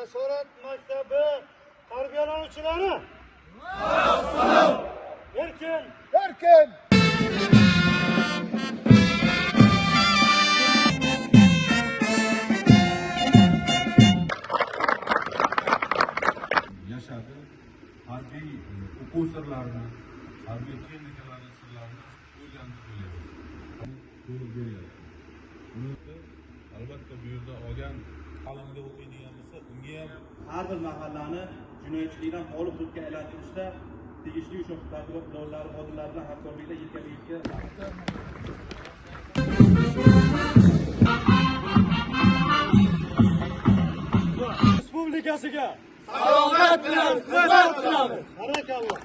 Jasorat maktabi tarbiyalanuvchilari. Erkin, erkin. Yashadi. Harbiy o'quv sirlarini, harbiy texnikalarning sirlarini o'rganib qo'yamiz. Albatta bu yerda olgan qalamga o'qiydigan bo'lsa, unga ham har bir mahallani jinoyatchilikdan xoli hududga aylantirishda tegishli o'sha prokuror idoralari xodimlari bilan hamkorlikda yelka-yelka Respublikasiga salomat bilan xizmat qilamiz. Barakalloh.